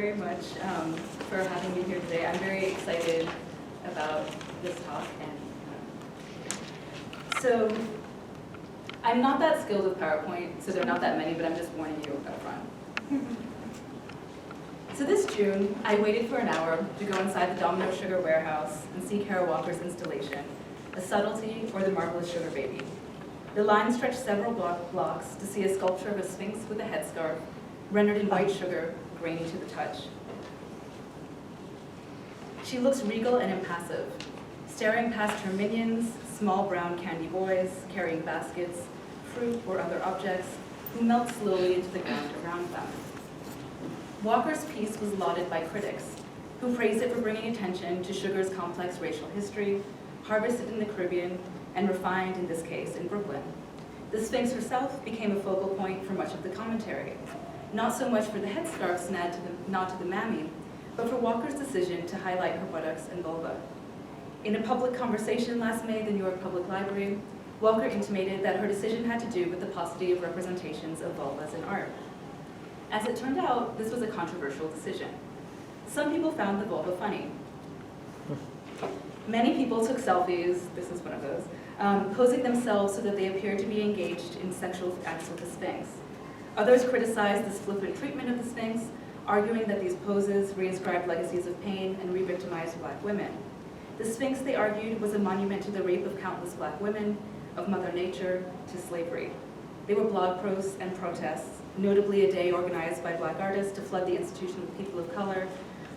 very much for having me here today. I'm very excited about this talk. So I'm not that skilled with PowerPoint, so there are not that many, but I'm just warning you up front. So this June, I waited for an hour to go inside the Domino Sugar warehouse and see Kara Walker's installation, A Subtlety or the Marvelous Sugar Baby. The line stretched several blocks to see a sculpture of a sphinx with a headscarf, rendered in white sugar, grainy to the touch. She looks regal and impassive, staring past her minions, small brown candy boys carrying baskets, fruit or other objects, who melt slowly into the ground around them. Walker's piece was lauded by critics, who praised it for bringing attention to sugar's complex racial history, harvested in the Caribbean, and refined, in this case, in Brooklyn. The Sphinx herself became a focal point for much of the commentary, not so much for the headscarf's nod to the mammy, but for Walker's decision to highlight her buttocks and vulva. In a public conversation last May at the New York Public Library, Walker intimated that her decision had to do with the paucity of representations of vulvas in art. As it turned out, this was a controversial decision. Some people found the vulva funny. Many people took selfies, this is one of those, posing themselves so that they appeared to be engaged in sexual acts with the Sphinx. Others criticized this flippant treatment of the Sphinx, arguing that these poses reinscribed legacies of pain and re-victimized Black women. The Sphinx, they argued, was a monument to the rape of countless Black women, of Mother Nature, to slavery. They were blog posts and protests, notably a day organized by Black artists to flood the institution with people of color,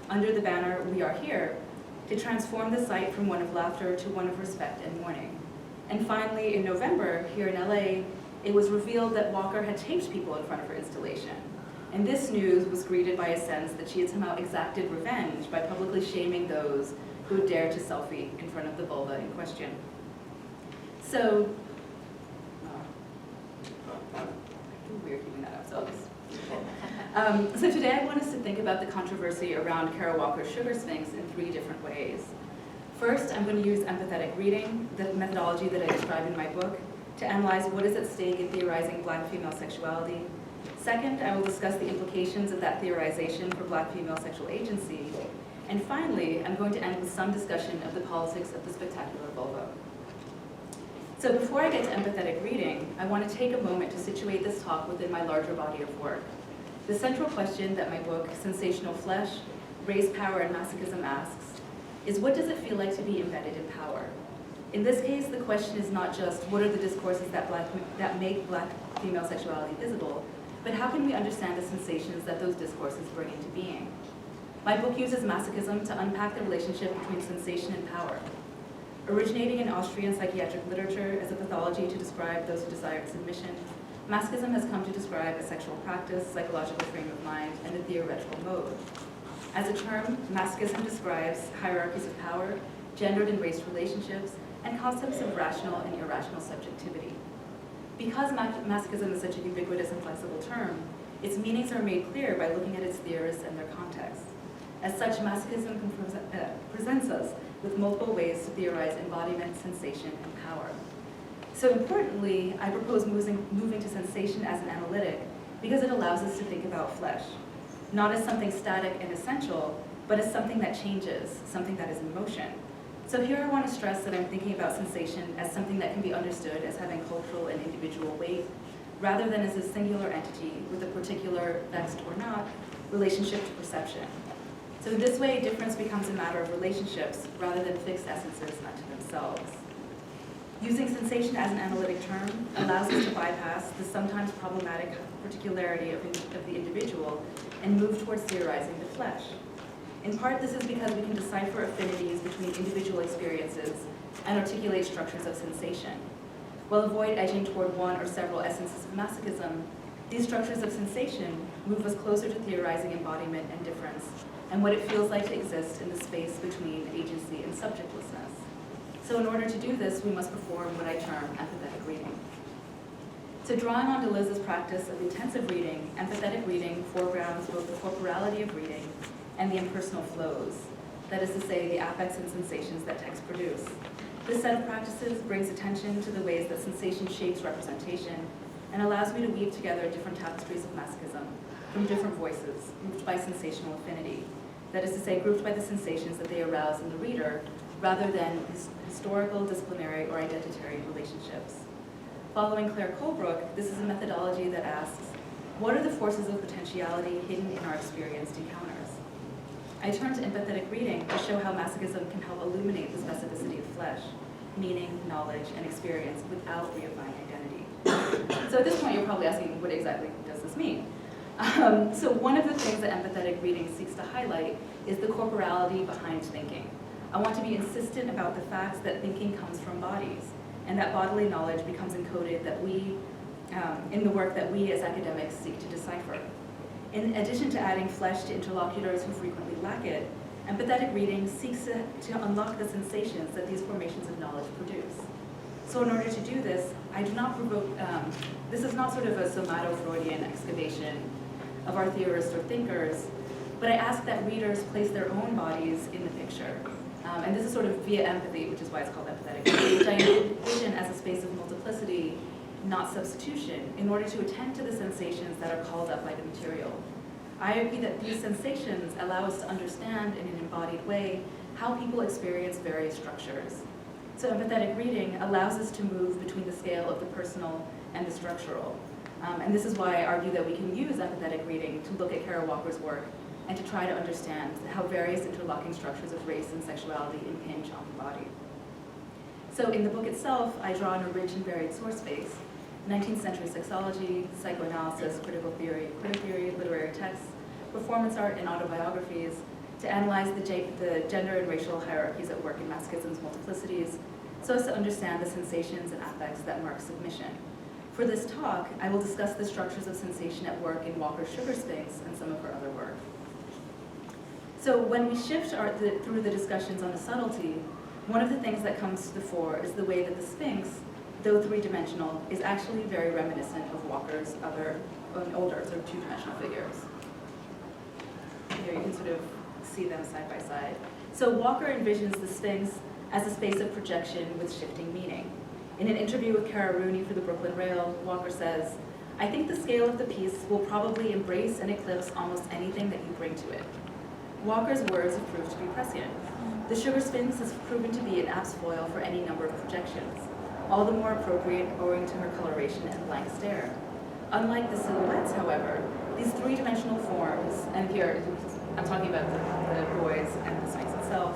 under the banner, "We Are Here," to transform the site from one of laughter to one of respect and mourning. And finally, in November, here in LA, it was revealed that Walker had taped people in front of her installation. And this news was greeted by a sense that she had somehow exacted revenge by publicly shaming those who dared to selfie in front of the vulva in question. So, weird keeping that up, so I'll just... So today I want us to think about the controversy around Kara Walker's Sugar Sphinx in 3 different ways. First, I'm going to use empathetic reading, the methodology that I describe in my book, to analyze what is at stake in theorizing Black female sexuality. Second, I will discuss the implications of that theorization for Black female sexual agency. And finally, I'm going to end with some discussion of the politics of the spectacular vulva. So before I get to empathetic reading, I want to take a moment to situate this talk within my larger body of work. The central question that my book, Sensational Flesh, Race, Power, and Masochism asks is, what does it feel like to be embedded in power? In this case, the question is not just what are the discourses that make Black female sexuality visible, but how can we understand the sensations that those discourses bring into being? My book uses masochism to unpack the relationship between sensation and power. Originating in Austrian psychiatric literature as a pathology to describe those who desired submission, masochism has come to describe a sexual practice, psychological frame of mind, and a theoretical mode. As a term, masochism describes hierarchies of power, gendered and race relationships, and concepts of rational and irrational subjectivity. Because masochism is such a ubiquitous and flexible term, its meanings are made clear by looking at its theorists and their context. As such, masochism presents us with multiple ways to theorize embodiment, sensation, and power. So importantly, I propose moving to sensation as an analytic because it allows us to think about flesh, not as something static and essential, but as something that changes, something that is in motion. So here I want to stress that I'm thinking about sensation as something that can be understood as having cultural and individual weight, rather than as a singular entity with a particular, vexed or not, relationship to perception. So in this way, difference becomes a matter of relationships rather than fixed essences unto themselves. Using sensation as an analytic term allows us to bypass the sometimes problematic particularity of the individual and move towards theorizing the flesh. In part, this is because we can decipher affinities between individual experiences and articulate structures of sensation. While avoid edging toward one or several essences of masochism, these structures of sensation move us closer to theorizing embodiment and difference, and what it feels like to exist in the space between agency and subjectlessness. So in order to do this, we must perform what I term empathetic reading. So drawing on Deleuze's practice of intensive reading, empathetic reading foregrounds both the corporality of reading and the impersonal flows, that is to say, the affects and sensations that texts produce. This set of practices brings attention to the ways that sensation shapes representation and allows me to weave together different tapestries of masochism, from different voices, grouped by sensational affinity. That is to say, grouped by the sensations that they arouse in the reader, rather than historical, disciplinary, or identitary relationships. Following Claire Colebrook, this is a methodology that asks, what are the forces of potentiality hidden in our experienced encounters? I turn to empathetic reading to show how masochism can help illuminate the specificity of flesh, meaning, knowledge, and experience without reifying identity. So at this point, you're probably asking, what exactly does this mean? So one of the things that empathetic reading seeks to highlight is the corporality behind thinking. I want to be insistent about the facts that thinking comes from bodies, and that bodily knowledge becomes encoded that in the work that we as academics seek to decipher. In addition to adding flesh to interlocutors who frequently lack it, empathetic reading seeks to unlock the sensations that these formations of knowledge produce. So in order to do this, I do not provoke, this is not sort of a somato-Freudian excavation of our theorists or thinkers, but I ask that readers place their own bodies in the picture. And this is sort of via empathy, which is why it's called empathetic reading, which I envision as a space of multiplicity, not substitution, in order to attend to the sensations that are called up by the material. I agree that these sensations allow us to understand in an embodied way how people experience various structures. So empathetic reading allows us to move between the scale of the personal and the structural. And this is why I argue that we can use empathetic reading to look at Kara Walker's work and to try to understand how various interlocking structures of race and sexuality impinge on the body. So in the book itself, I draw on a rich and varied source base: 19th century sexology, psychoanalysis, critical theory, literary texts, performance art, and autobiographies, to analyze the gender and racial hierarchies at work in masochism's multiplicities, so as to understand the sensations and affects that mark submission. For this talk, I will discuss the structures of sensation at work in Walker's Sugar Sphinx and some of her other work. So when we shift through the discussions on the subtlety, one of the things that comes to the fore is the way that the Sphinx, though three-dimensional, is actually very reminiscent of Walker's other, older, sort of two-dimensional figures. Here you can sort of see them side by side. So Walker envisions the Sphinx as a space of projection with shifting meaning. In an interview with Cara Rooney for the Brooklyn Rail, Walker says, "I think the scale of the piece will probably embrace and eclipse almost anything that you bring to it." Walker's words have proved to be prescient. The Sugar Sphinx has proven to be an apt foil for any number of projections, all the more appropriate owing to her coloration and blank stare. Unlike the silhouettes, however, these three-dimensional forms, and here I'm talking about the boys and the Sphinx itself,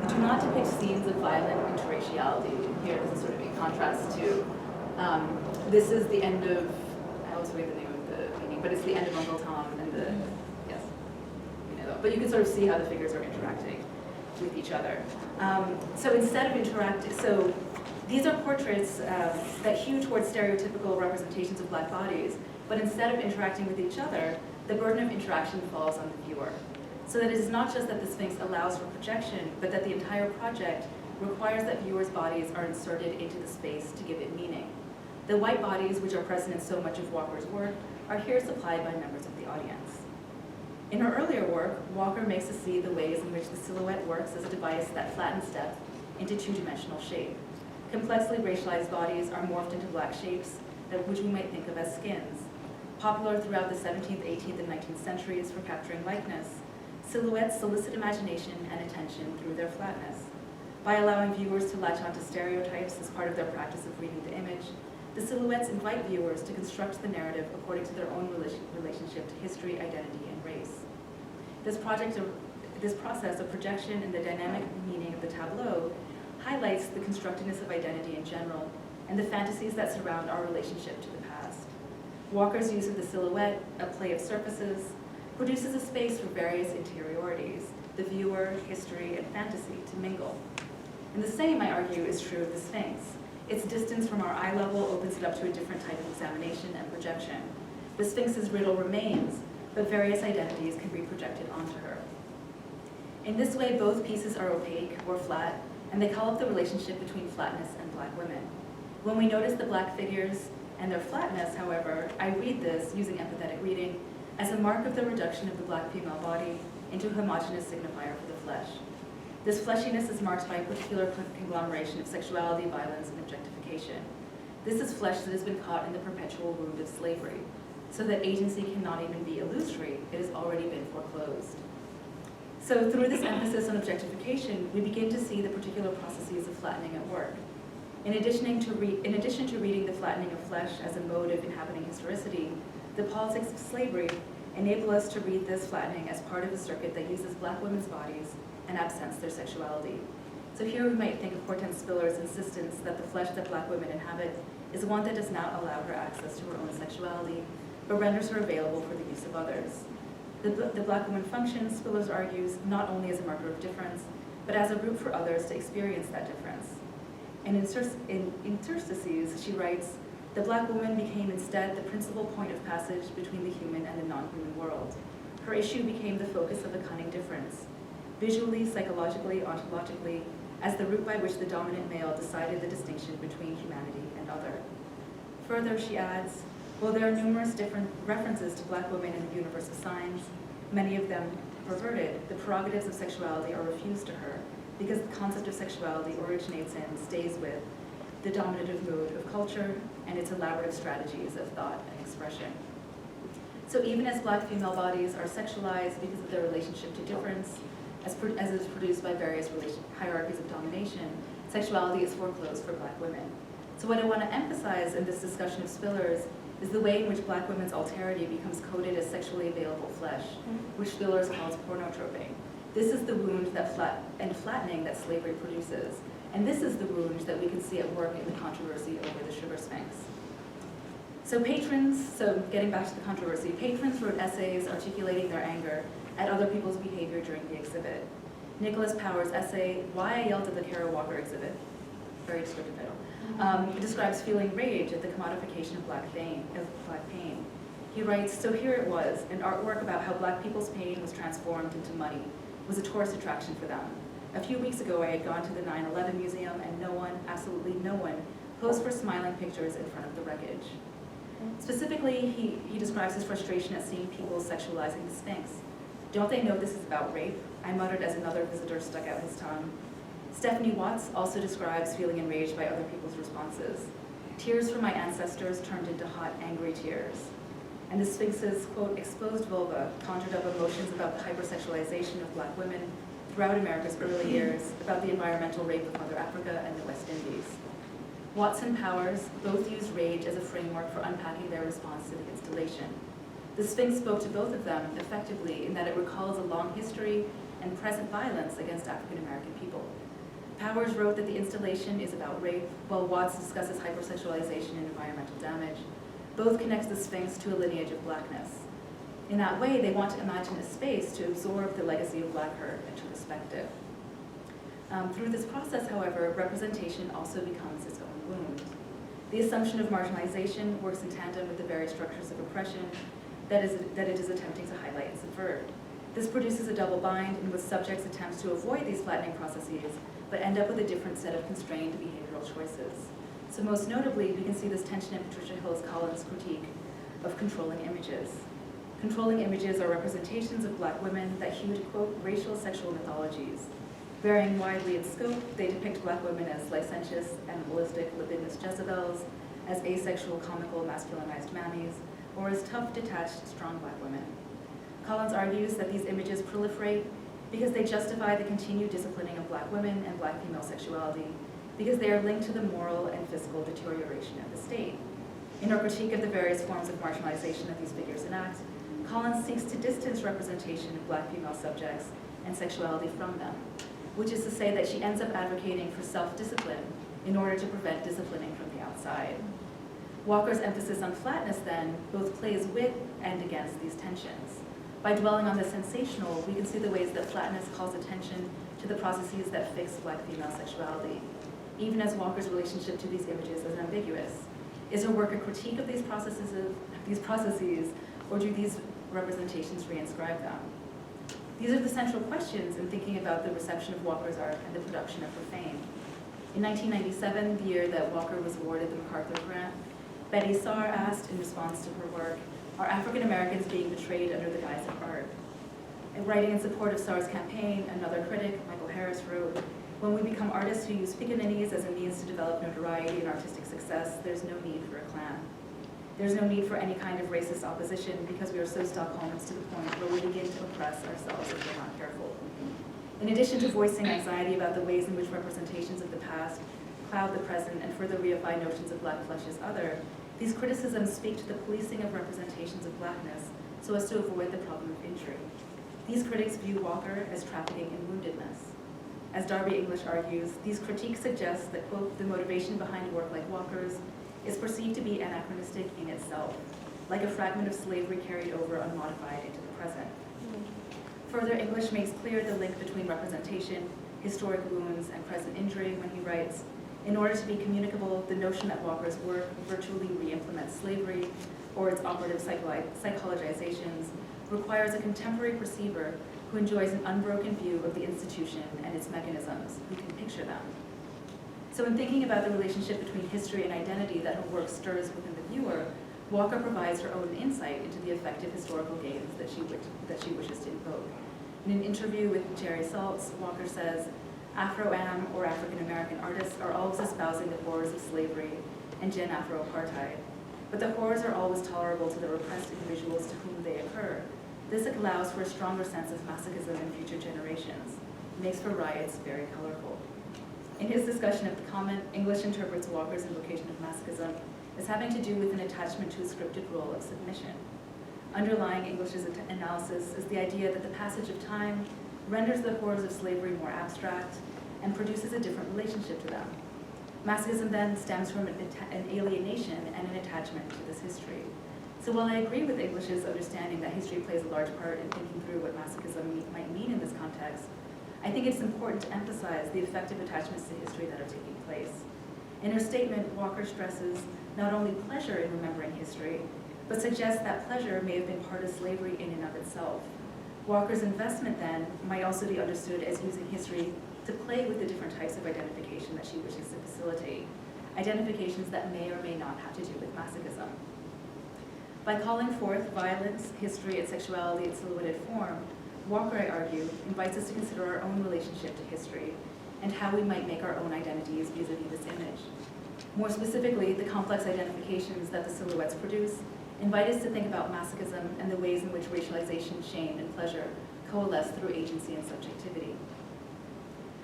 do not depict scenes of violent interraciality. Here, this is sort of in contrast to, this is the end of, I always forget the name of the painting, but it's the end of Uncle Tom and the, yes, you know, but you can sort of see how the figures are interacting with each other. So instead of interacting, so these are portraits that hew towards stereotypical representations of black bodies, but instead of interacting with each other, the burden of interaction falls on the viewer. So that it is not just that the Sphinx allows for projection, but that the entire project requires that viewers' bodies are inserted into the space to give it meaning. The white bodies, which are present in so much of Walker's work, are here supplied by members of the audience. In her earlier work, Walker makes us see the ways in which the silhouette works as a device that flattens depth into two-dimensional shape. Complexly racialized bodies are morphed into black shapes, which we might think of as skins. Popular throughout the 17th, 18th, and 19th centuries for capturing likeness, silhouettes solicit imagination and attention through their flatness. By allowing viewers to latch onto stereotypes as part of their practice of reading the image, the silhouettes invite viewers to construct the narrative according to their own relationship to history, identity, and race. This process of projection and the dynamic meaning of the tableau highlights the constructedness of identity in general and the fantasies that surround our relationship to the past. Walker's use of the silhouette, a play of surfaces, produces a space for various interiorities, the viewer, history, and fantasy to mingle. And the same, I argue, is true of the Sphinx. Its distance from our eye level opens it up to a different type of examination and projection. The Sphinx's riddle remains, but various identities can be projected onto her. In this way, both pieces are opaque or flat, and they call up the relationship between flatness and black women. When we notice the black figures and their flatness, however, I read this, using empathetic reading, as a mark of the reduction of the black female body into a homogeneous signifier for the flesh. This fleshiness is marked by a particular conglomeration of sexuality, violence, and objectification. This is flesh that has been caught in the perpetual wound of slavery. so that agency cannot even be illusory, it has already been foreclosed. So through this emphasis on objectification, we begin to see the particular processes of flattening at work. In addition to reading the flattening of flesh as a mode of inhabiting historicity, the politics of slavery enable us to read this flattening as part of a circuit that uses Black women's bodies and absents their sexuality. So here we might think of Hortense Spiller's insistence that the flesh that Black women inhabit is one that does not allow her access to her own sexuality, but renders her available for the use of others. The Black woman functions, Spillers argues, not only as a marker of difference, but as a route for others to experience that difference. And in Interstices, she writes, the Black woman became instead the principal point of passage between the human and the non-human world. Her issue became the focus of a cunning difference, visually, psychologically, ontologically, as the route by which the dominant male decided the distinction between humanity and other. Further, she adds, while there are numerous different references to Black women in the universe of signs, many of them perverted, the prerogatives of sexuality are refused to her because the concept of sexuality originates in, stays with, the dominative mode of culture and its elaborative strategies of thought and expression. So even as Black female bodies are sexualized because of their relationship to difference, as is produced by various hierarchies of domination, sexuality is foreclosed for Black women. So what I want to emphasize in this discussion of Spillers is the way in which Black women's alterity becomes coded as sexually available flesh, which Spillers calls pornotroping. This is the wound and flattening that slavery produces. And this is the wound that we can see at work in the controversy over the sugar sphinx. So getting back to the controversy, patrons wrote essays articulating their anger at other people's behavior during the exhibit. Nicholas Power's essay, Why I Yelled at the Kara Walker Exhibit, very descriptive title, describes feeling rage at the commodification of Black pain. He writes, so here it was, an artwork about how Black people's pain was transformed into money, was a tourist attraction for them. A few weeks ago, I had gone to the 9/11 museum and no one, absolutely no one, posed for smiling pictures in front of the wreckage. Specifically, he describes his frustration at seeing people sexualizing the Sphinx. Don't they know this is about rape? I muttered as another visitor stuck out his tongue. Stephanie Watts also describes feeling enraged by other people's responses. Tears from my ancestors turned into hot, angry tears. And the Sphinx's, quote, exposed vulva conjured up emotions about the hypersexualization of Black women throughout America's early years, about the environmental rape of Mother Africa and the West Indies. Watts and Powers both use rage as a framework for unpacking their response to the installation. The Sphinx spoke to both of them effectively in that it recalls a long history and present violence against African American people. Powers wrote that the installation is about rape, while Watts discusses hypersexualization and environmental damage. Both connect the Sphinx to a lineage of Blackness. In that way, they want to imagine a space to absorb the legacy of Black hurt into perspective. Through this process, however, representation also becomes its own wound. The assumption of marginalization works in tandem with the various structures of oppression that it is attempting to highlight and subvert. This produces a double bind in which subjects attempt to avoid these flattening processes, but end up with a different set of constrained behavioral choices. So most notably, we can see this tension in Patricia Hill Collins' critique of controlling images. Controlling images are representations of Black women that hew to, quote, racial sexual mythologies. Varying widely in scope, they depict Black women as licentious, animalistic, libidinous Jezebels, as asexual, comical, masculinized mammies, or as tough, detached, strong Black women. Collins argues that these images proliferate because they justify the continued disciplining of Black women and Black female sexuality, because they are linked to the moral and physical deterioration of the state. In her critique of the various forms of marginalization that these figures enact, Collins seeks to distance representation of Black female subjects and sexuality from them, which is to say that she ends up advocating for self-discipline in order to prevent disciplining from the outside. Walker's emphasis on flatness, then, both plays with and against these tensions. By dwelling on the sensational, we can see the ways that flatness calls attention to the processes that fix Black female sexuality, even as Walker's relationship to these images is ambiguous. Is her work a critique of these processes, or do these representations reinscribe them? These are the central questions in thinking about the reception of Walker's art and the production of her fame. In 1997, the year that Walker was awarded the MacArthur Grant, Betty Saar asked in response to her work, are African Americans being betrayed under the guise of art? And writing in support of Saar's campaign, another critic, Michael Harris, wrote, when we become artists who use pickaninnies as a means to develop notoriety and artistic success, there's no need for a clan. There's no need for any kind of racist opposition because we are so Stockholmers to the point where we begin to oppress ourselves if we're not careful. In addition to voicing anxiety about the ways in which representations of the past cloud the present and further reify notions of black flesh as other, these criticisms speak to the policing of representations of blackness so as to avoid the problem of injury. These critics view Walker as trafficking in woundedness. As Darby English argues, these critiques suggest that, quote, the motivation behind work like Walker's is perceived to be anachronistic in itself, like a fragment of slavery carried over unmodified into the present. Further, English makes clear the link between representation, historic wounds, and present injury when he writes, in order to be communicable, the notion that Walker's work virtually re-implements slavery or its operative psychologizations requires a contemporary perceiver who enjoys an unbroken view of the institution and its mechanisms, who can picture them. So in thinking about the relationship between history and identity that her work stirs within the viewer, Walker provides her own insight into the effective historical gains that she wishes to invoke. In an interview with Jerry Saltz, Walker says, Afro-Am or African-American artists are always espousing the horrors of slavery and Gen Afro-apartheid, but the horrors are always tolerable to the repressed individuals to whom they occur. This allows for a stronger sense of masochism in future generations. It makes for riots very colorful. In his discussion of the comment, English interprets Walker's invocation of masochism as having to do with an attachment to a scripted role of submission. Underlying English's analysis is the idea that the passage of time renders the horrors of slavery more abstract and produces a different relationship to them. Masochism then stems from an alienation and an attachment to this history. So while I agree with English's understanding that history plays a large part in thinking through what masochism might mean in this context, I think it's important to emphasize the effective attachments to history that are taking place. In her statement, Walker stresses not only pleasure in remembering history, but suggests that pleasure may have been part of slavery in and of itself. Walker's investment, then, might also be understood as using history to play with the different types of identification that she wishes to facilitate, identifications that may or may not have to do with masochism. By calling forth violence, history, and sexuality in silhouetted form, Walker, I argue, invites us to consider our own relationship to history and how we might make our own identities vis-a-vis this image. More specifically, the complex identifications that the silhouettes produce invite us to think about masochism and the ways in which racialization, shame, and pleasure coalesce through agency and subjectivity.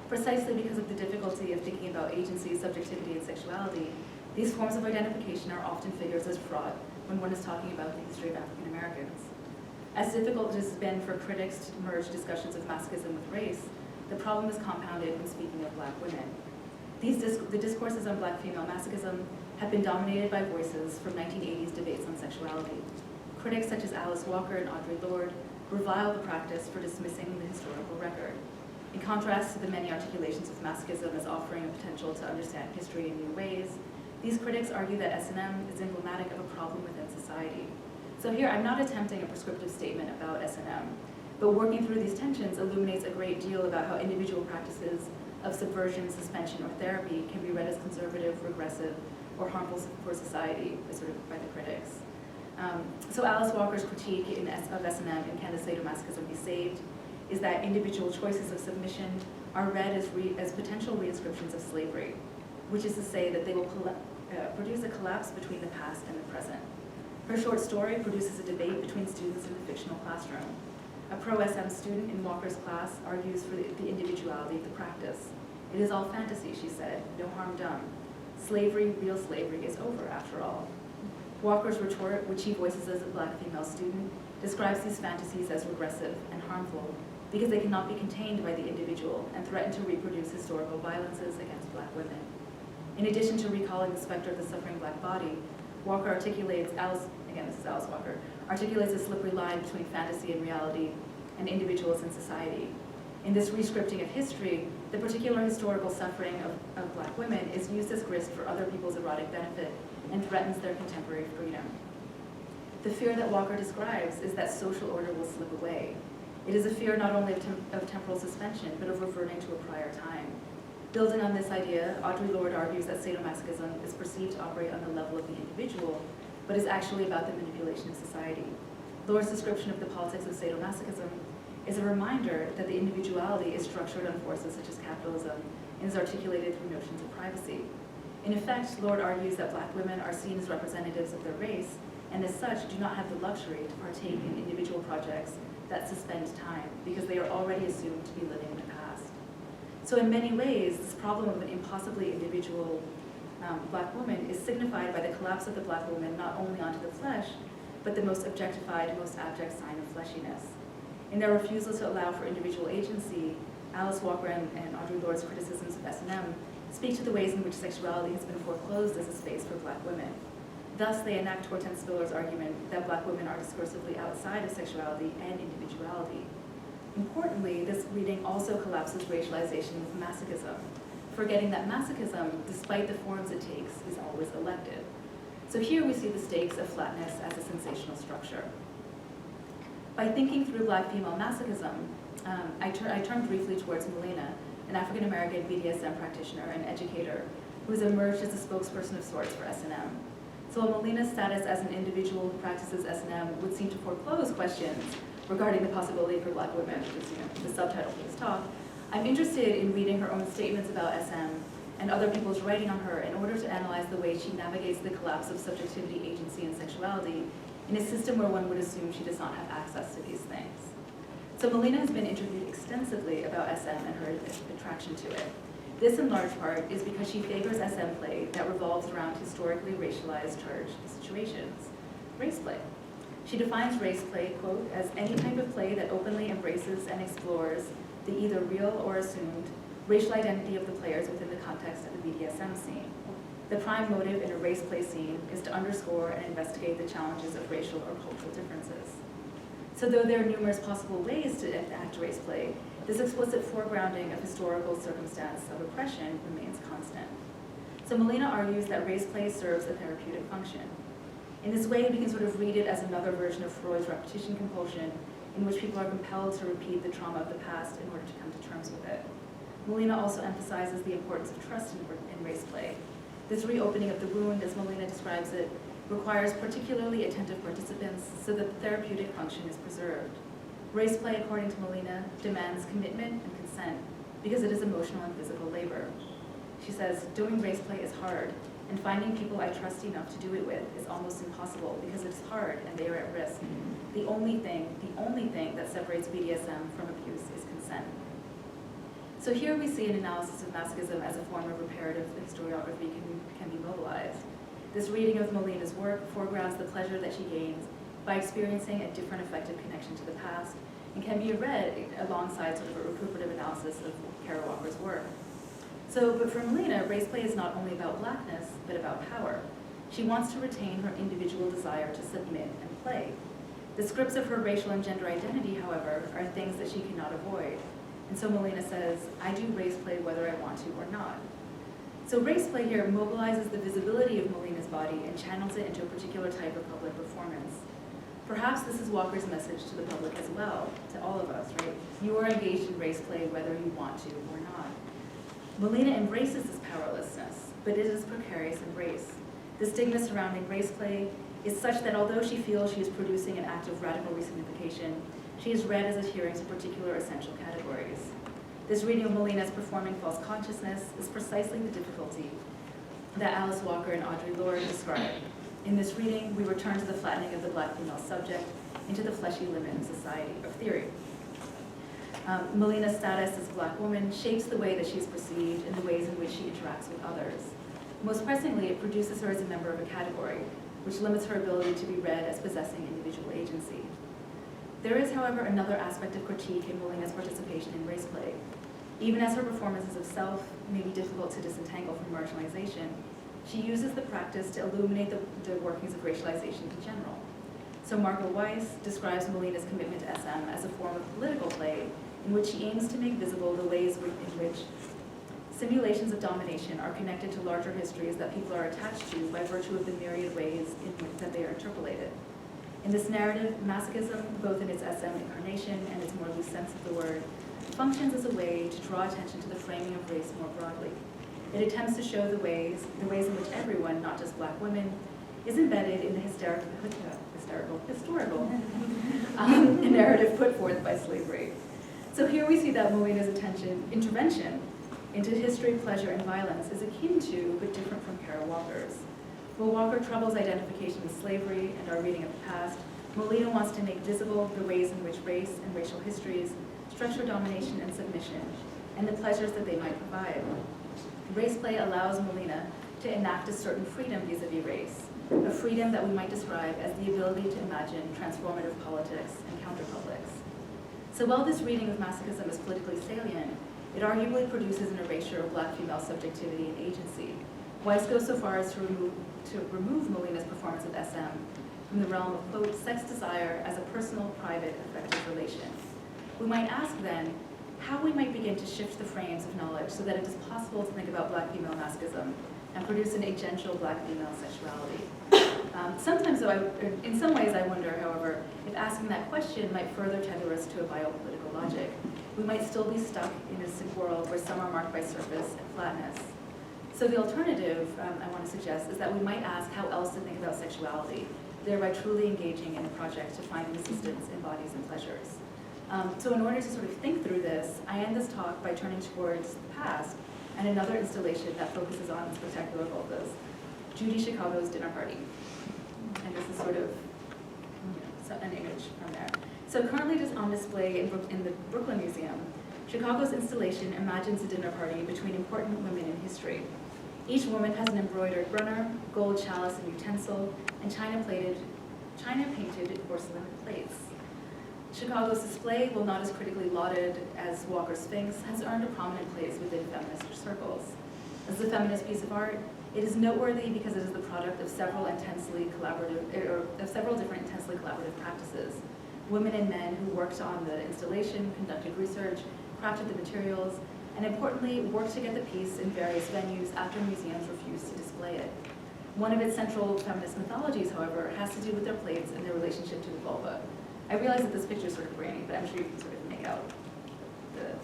Precisely because of the difficulty of thinking about agency, subjectivity, and sexuality, these forms of identification are often figured as fraught when one is talking about the history of African Americans. As difficult as it has been for critics to merge discussions of masochism with race, the problem is compounded when speaking of black women. The discourses on black female masochism have been dominated by voices from 1980s debates on sexuality. Critics such as Alice Walker and Audre Lorde revile the practice for dismissing the historical record. In contrast to the many articulations of masochism as offering a potential to understand history in new ways, these critics argue that S&M is emblematic of a problem within society. So here, I'm not attempting a prescriptive statement about S&M, but working through these tensions illuminates a great deal about how individual practices of subversion, suspension, or therapy can be read as conservative, regressive, or harmful for society, sort of by the critics. So Alice Walker's critique of S&M in Can the Sadomasochism Be Saved is that individual choices of submission are read as potential reinscriptions of slavery, which is to say that they will produce a collapse between the past and the present. Her short story produces a debate between students in the fictional classroom. A pro-SM student in Walker's class argues for the individuality of the practice. It is all fantasy, she said, no harm done. Slavery, real slavery, is over after all. Walker's retort, which she voices as a black female student, describes these fantasies as regressive and harmful because they cannot be contained by the individual and threaten to reproduce historical violences against black women. In addition to recalling the specter of the suffering black body, Walker articulates, this is Alice Walker, articulates a slippery line between fantasy and reality and individuals in society. In this rescripting of history, the particular historical suffering of black women is used as grist for other people's erotic benefit and threatens their contemporary freedom. The fear that Walker describes is that social order will slip away. It is a fear not only of temporal suspension, but of reverting to a prior time. Building on this idea, Audre Lorde argues that sadomasochism is perceived to operate on the level of the individual, but is actually about the manipulation of society. Lorde's description of the politics of sadomasochism is a reminder that the individuality is structured on forces such as capitalism and is articulated through notions of privacy. In effect, Lord argues that black women are seen as representatives of their race, and as such do not have the luxury to partake in individual projects that suspend time, because they are already assumed to be living in the past. So in many ways, this problem of an impossibly individual black woman is signified by the collapse of the black woman not only onto the flesh, but the most objectified, most abject sign of fleshiness. In their refusal to allow for individual agency, Alice Walker and Audre Lorde's criticisms of S&M speak to the ways in which sexuality has been foreclosed as a space for black women. Thus, they enact Hortense Spiller's argument that black women are discursively outside of sexuality and individuality. Importantly, this reading also collapses racialization with masochism, forgetting that masochism, despite the forms it takes, is always elective. So here we see the stakes of flatness as a sensational structure. By thinking through black female masochism, I turn briefly towards Melina, an African-American BDSM practitioner and educator who has emerged as a spokesperson of sorts for S&M. So while Melina's status as an individual who practices S&M would seem to foreclose questions regarding the possibility for black women, which is the subtitle for this talk, I'm interested in reading her own statements about SM and other people's writing on her in order to analyze the way she navigates the collapse of subjectivity, agency, and sexuality in a system where one would assume she does not have access to these things. So Melina has been interviewed extensively about SM and her attraction to it. This, in large part, is because she favors SM play that revolves around historically racialized charged situations. Race play. She defines race play, quote, as any type of play that openly embraces and explores the either real or assumed racial identity of the players within the context of the BDSM scene. The prime motive in a race play scene is to underscore and investigate the challenges of racial or cultural differences. So though there are numerous possible ways to enact race play, this explicit foregrounding of historical circumstance of oppression remains constant. So Melina argues that race play serves a therapeutic function. In this way, we can sort of read it as another version of Freud's repetition compulsion, in which people are compelled to repeat the trauma of the past in order to come to terms with it. Melina also emphasizes the importance of trust in race play. This reopening of the wound, as Melina describes it, requires particularly attentive participants so that the therapeutic function is preserved. Race play, according to Melina, demands commitment and consent because it is emotional and physical labor. She says, doing race play is hard, and finding people I trust enough to do it with is almost impossible because it's hard and they are at risk. The only thing that separates BDSM from abuse is consent. So here we see an analysis of masochism as a form of reparative historiography can be mobilized. This reading of Melina's work foregrounds the pleasure that she gains by experiencing a different affective connection to the past and can be read alongside sort of a recuperative analysis of Kara Walker's work. But for Melina, race play is not only about blackness, but about power. She wants to retain her individual desire to submit and play. The scripts of her racial and gender identity, however, are things that she cannot avoid. And so Melina says, I do race play whether I want to or not. So race play here mobilizes the visibility of Melina's body and channels it into a particular type of public performance. Perhaps this is Walker's message to the public as well, to all of us, right? You are engaged in race play whether you want to or not. Melina embraces this powerlessness, but it is a precarious embrace. The stigma surrounding race play is such that although she feels she is producing an act of radical resignification, she is read as adhering to particular essential categories. This reading of Melina's performing false consciousness is precisely the difficulty that Alice Walker and Audre Lorde describe. In this reading, we return to the flattening of the black female subject into the fleshy limit in society of theory. Melina's status as a black woman shapes the way that she is perceived and the ways in which she interacts with others. Most pressingly, it produces her as a member of a category, which limits her ability to be read as possessing individual agency. There is, however, another aspect of critique in Melina's participation in race play. Even as her performances of self may be difficult to disentangle from marginalization, she uses the practice to illuminate the workings of racialization in general. So Margot Weiss describes Melina's commitment to SM as a form of political play in which she aims to make visible the ways in which simulations of domination are connected to larger histories that people are attached to by virtue of the myriad ways in which that they are interpolated. In this narrative, masochism, both in its SM incarnation and its more loose sense of the word, functions as a way to draw attention to the framing of race more broadly. It attempts to show the ways in which everyone, not just black women, is embedded in the historical narrative put forth by slavery. So here we see that Melina's intervention into history, pleasure, and violence is akin to, but different from Kara Walker's. While Walker troubles identification with slavery and our reading of the past, Molina wants to make visible the ways in which race and racial histories structure domination and submission, and the pleasures that they might provide. Race play allows Molina to enact a certain freedom vis-a-vis race, a freedom that we might describe as the ability to imagine transformative politics and counterpublics. So while this reading of Masochism is politically salient, it arguably produces an erasure of Black female subjectivity and agency. Weiss goes so far as to remove Molina's performance of SM from the realm of, quote, sex desire as a personal, private, affective relation. We might ask then, how we might begin to shift the frames of knowledge so that it is possible to think about Black female masochism and produce an agential Black female sexuality. Sometimes, though, in some ways I wonder, however, if asking that question might further tether us to a biopolitical logic. We might still be stuck in a world where some are marked by surface and flatness. So the alternative, I want to suggest, is that we might ask how else to think about sexuality, thereby truly engaging in a project to find resistance in bodies and pleasures. So in order to sort of think through this, I end this talk by turning towards the past and another installation that focuses on spectacular vulvas, Judy Chicago's Dinner Party. And this is sort of an image from there. So currently just on display in the Brooklyn Museum, Chicago's installation imagines a dinner party between important women in history. Each woman has an embroidered runner, gold chalice and utensil, and china-painted porcelain plates. Chicago's display, while not as critically lauded as Walker's Sphinx, has earned a prominent place within feminist circles. As a feminist piece of art, it is noteworthy because it is the product of several different intensely collaborative practices. Women and men who worked on the installation, conducted research, crafted the materials, and importantly, worked to get the piece in various venues after museums refused to display it. One of its central feminist mythologies, however, has to do with their plates and their relationship to the vulva. I realize that this picture is sort of grainy, but I'm sure you can sort of make out the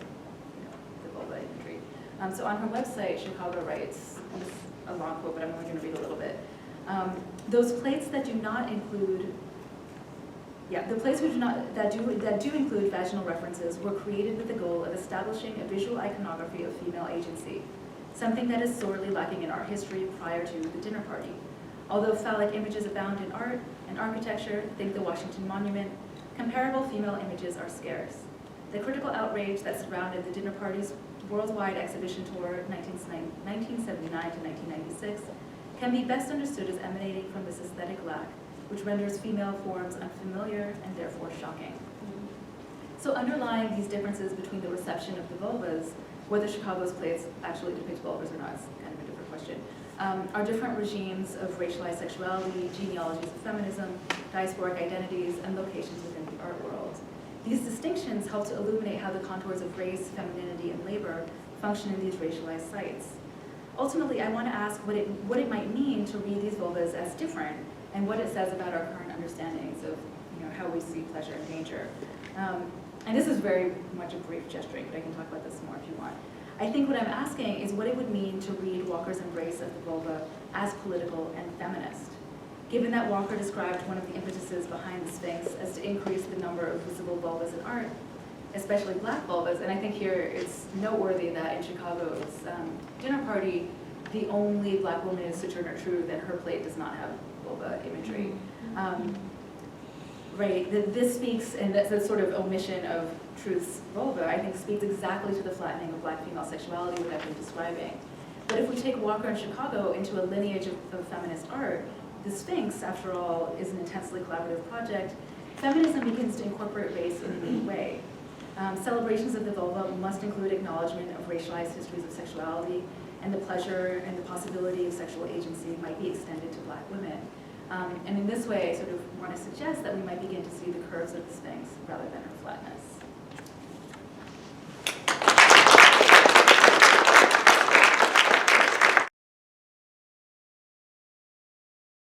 vulva imagery. So on her website, Chicago writes, and this is a long quote, but I'm only going to read a little bit. Those plates that do not include, the plates that do include vaginal references were created with the goal of establishing a visual iconography of female agency, something that is sorely lacking in art history prior to the dinner party. Although phallic images abound in art and architecture, think the Washington Monument, comparable female images are scarce. The critical outrage that surrounded the dinner party's worldwide exhibition tour 1979 to 1996 can be best understood as emanating from this aesthetic lack, which renders female forms unfamiliar and therefore shocking. So underlying these differences between the reception of the vulvas, whether Chicago's plates actually depict vulvas or not is kind of a different question, are different regimes of racialized sexuality, genealogies of feminism, diasporic identities, and locations within the art world. These distinctions help to illuminate how the contours of race, femininity, and labor function in these racialized sites. Ultimately, I want to ask what it might mean to read these vulvas as different, and what it says about our current understandings of how we see pleasure and danger. And this is very much a brief gesturing, but I can talk about this more if you want. I think what I'm asking is what it would mean to read Walker's embrace of the vulva as political and feminist. Given that Walker described one of the impetuses behind the Sphinx as to increase the number of visible vulvas in art, especially Black vulvas, and I think here it's noteworthy that in Chicago's dinner party, the only Black woman is Sojourner Truth, and her plate does not have vulva imagery. Right, this speaks, and that's sort of omission of Truth's vulva, I think speaks exactly to the flattening of Black female sexuality that I've been describing. But if we take Walker and Chicago into a lineage of feminist art, the Sphinx, after all, is an intensely collaborative project. Feminism begins to incorporate race in a new way. Celebrations of the vulva must include acknowledgement of racialized histories of sexuality, and the pleasure and the possibility of sexual agency might be extended to Black women. And in this way, I sort of want to suggest that we might begin to see the curves of the Sphinx rather than her flatness.